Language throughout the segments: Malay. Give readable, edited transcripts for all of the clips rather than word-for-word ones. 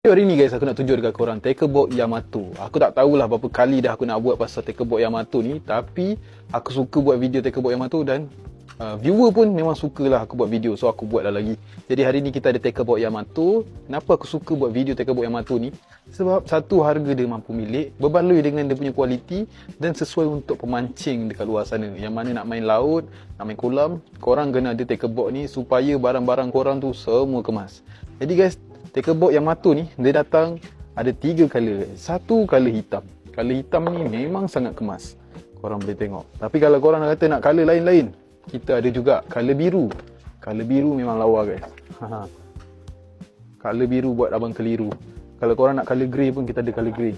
Hari ni guys, aku nak tunjuk dekat korang Tekebox Yamato. Aku tak tahulah berapa kali dah aku nak buat pasal Tekebox Yamato ni, tapi aku suka buat video Tekebox Yamato dan viewer pun memang sukalah aku buat video, so aku buat dah lagi. Jadi hari ni kita ada Tekebox Yamato. Kenapa aku suka buat video Tekebox Yamato ni? Sebab satu, harga dia mampu milik, berbaloi dengan dia punya kualiti dan sesuai untuk pemancing dekat luar sana. Yang mana nak main laut, nak main kolam, korang kena ada Tekebox ni supaya barang-barang korang tu semua kemas. Jadi guys, Tekebox Yamato ni dia datang ada 3 color. Satu color hitam. Color hitam ni memang sangat kemas, korang boleh tengok. Tapi kalau korang kata nak color lain-lain, kita ada juga color biru. Color biru memang lawa guys. Color biru buat abang keliru. Kalau korang nak color grey pun kita ada color grey.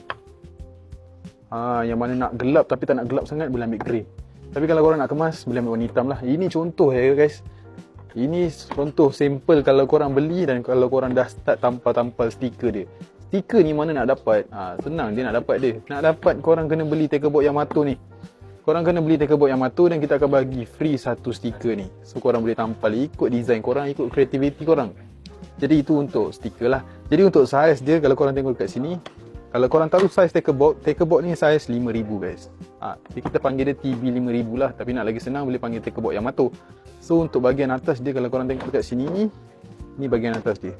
Yang mana nak gelap tapi tak nak gelap sangat, boleh ambil grey. Tapi kalau korang nak kemas, boleh ambil warna hitam lah. Ini contoh ya guys. Ini contoh sampel kalau korang beli dan kalau korang dah start tampal-tampal stiker dia. Stiker ni mana nak dapat? Senang dia nak dapat dia. Nak dapat korang kena beli Tekebox Yamato ni. Korang kena beli Tekebox Yamato dan kita akan bagi free satu stiker ni. So korang boleh tampal ikut design korang, ikut kreativiti korang. Jadi itu untuk stiker lah. Jadi untuk saiz dia, kalau korang tengok dekat sini, kalau korang tahu saiz Tekebox ni saiz 5000 guys. Jadi kita panggil dia TB5000 lah. Tapi nak lagi senang boleh panggil Tekebox Yamato. So untuk bahagian atas dia, kalau korang tengok dekat sini, ni bahagian atas dia.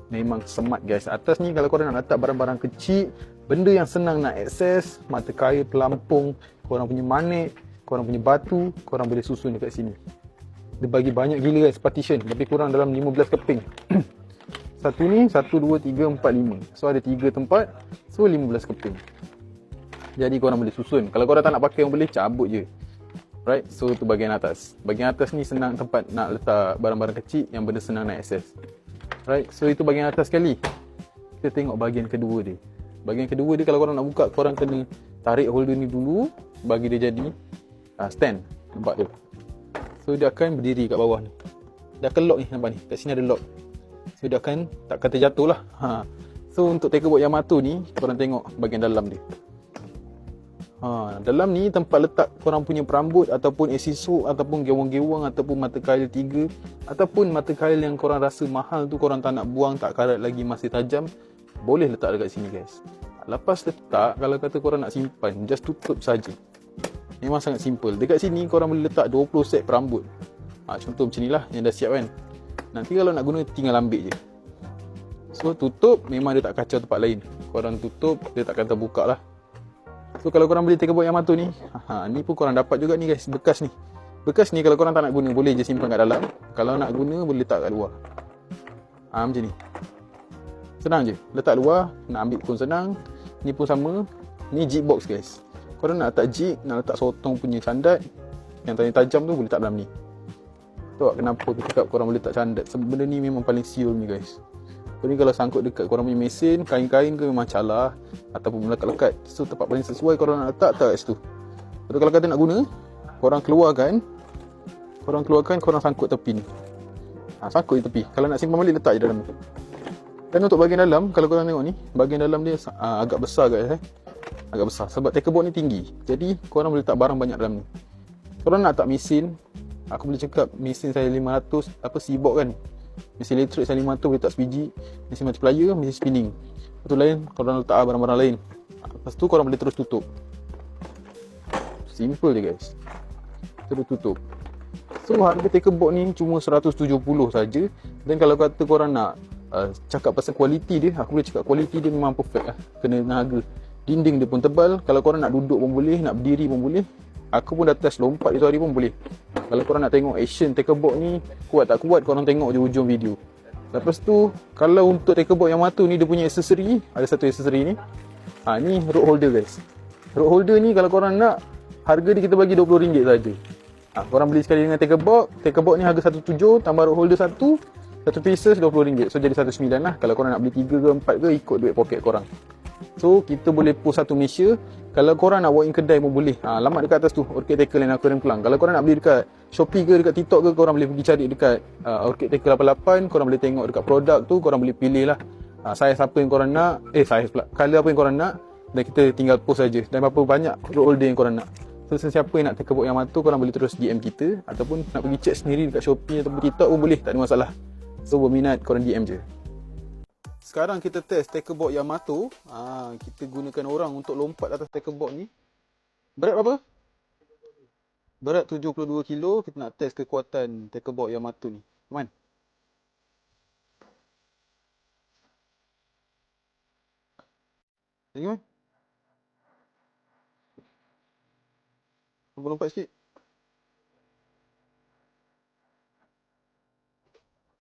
Memang smart guys. Atas ni kalau korang nak letak barang-barang kecil, benda yang senang nak akses, mata kail, pelampung, korang punya magnet, korang punya batu, korang boleh susun dekat sini. Dia bagi banyak gila guys partition, lebih kurang dalam 15 keping. Satu ni 1, 2, 3, 4, 5. So ada 3 tempat, so 15 keping. Jadi korang boleh susun. Kalau korang tak nak pakai, boleh cabut je. Right, so tu bahagian atas. Bahagian atas ni senang tempat nak letak barang-barang kecil yang benda senang nak akses. Right, so itu bahagian atas sekali. Kita tengok bahagian kedua dia. Bahagian kedua dia kalau korang nak buka, korang kena tarik holder ni dulu, bagi dia jadi stand. Nampak tu? So dia akan berdiri kat bawah ni. Dia akan lock ni, nampak ni? Kat sini ada lock. So dia akan tak kata jatuh lah. So untuk Tekebox Yamato ni, korang tengok bahagian dalam dia. Dalam ni tempat letak korang punya perambut ataupun esisok ataupun gewang-gewang ataupun mata kail 3 ataupun mata kail yang korang rasa mahal tu, korang tak nak buang, tak karat lagi, masih tajam, boleh letak dekat sini guys. Lepas letak, kalau kata korang nak simpan, just tutup saja. Memang sangat simple. Dekat sini korang boleh letak 20 set perambut. Contoh macam ni lah yang dah siap kan. Nanti kalau nak guna tinggal ambil je. So tutup, memang dia tak kacau tempat lain. Korang tutup, dia takkan terbuka lah. So kalau korang beli Tekebox Yamato ni, ni pun korang dapat juga ni guys, bekas ni. Bekas ni kalau korang tak nak guna, boleh je simpan kat dalam. Kalau nak guna, boleh letak kat luar. Macam ni. Senang je, letak luar, nak ambil pun senang. Ni pun sama. Ni jig box guys. Korang nak letak jig, nak letak sotong punya candat yang tajam tu, boleh letak dalam ni. Tahu tak kenapa aku cakap korang boleh letak candat? Sebab benda ni memang paling siul ni guys. Ni kalau sangkut dekat korang punya mesin, kain-kain ke memang calar ataupun melekat-lekat. So tempat paling sesuai korang nak letak kat situ. Jadi kalau kata nak guna, korang keluarkan, korang sangkut tepi ni. Sangkut di tepi. Kalau nak simpan balik, letak je dalam tu. Dan untuk bahagian dalam, kalau korang tengok ni, bahagian dalam dia agak besar guys. Agak besar sebab Tekebox ni tinggi. Jadi korang boleh letak barang banyak dalam ni. Korang nak letak mesin, aku boleh cakap mesin saya 500 Seabox kan. Mesin elektrik saya 500 boleh letak sebiji. Mesin multiplier, mesin spinning. Lepas tu lain, korang letak barang-barang lain. Lepas tu korang boleh terus tutup. Simple je guys. Terus tutup. So harga Tekebox ni cuma 170 saja. Dan kalau kata korang nak cakap pasal kualiti dia, aku boleh cakap kualiti dia memang perfect lah. Kena harga. Dinding dia pun tebal. Kalau korang nak duduk pun boleh, nak berdiri pun boleh. Aku pun dah test lompat itu hari pun boleh. Kalau korang nak tengok action Tekebox ni kuat tak kuat, korang tengok je hujung video. Lepas tu, kalau untuk Tekebox Yamato ni, dia punya aksesori, ada satu aksesori ni. Ni rod holder guys. Rod holder ni kalau korang nak, harga dia kita bagi RM20 saja. Korang beli sekali dengan Tekebox. Tekebox ni harga 17, tambah rod holder satu pieces RM20. So jadi 19 lah. Kalau korang nak beli 3 ke 4 ke, ikut duit poket korang. So kita boleh post satu Malaysia. Kalau korang nak walk in kedai pun boleh. Alamat dekat atas tu, Orchid Tackle and Aquarium Kelang. Kalau korang nak beli dekat Shopee ke dekat TikTok ke, korang boleh pergi cari dekat Orchid Tackle 88. Korang boleh tengok dekat produk tu, korang boleh pilih lah saiz apa yang korang nak. Saiz pula, color apa yang korang nak. Dan kita tinggal post saja. Dan berapa banyak rod holder yang korang nak. So sesiapa yang nak Tekebox Yamato, korang boleh terus DM kita. Ataupun nak pergi check sendiri dekat Shopee ataupun TikTok pun boleh, tak ada masalah. So berminat, korang DM je. Sekarang kita test tackle board Yamato. Kita gunakan orang untuk lompat atas tackle board ni. Berat berapa? Berat 72 kilo. Kita nak test kekuatan tackle board Yamato ni. Man. Lagi man. Lompat sikit.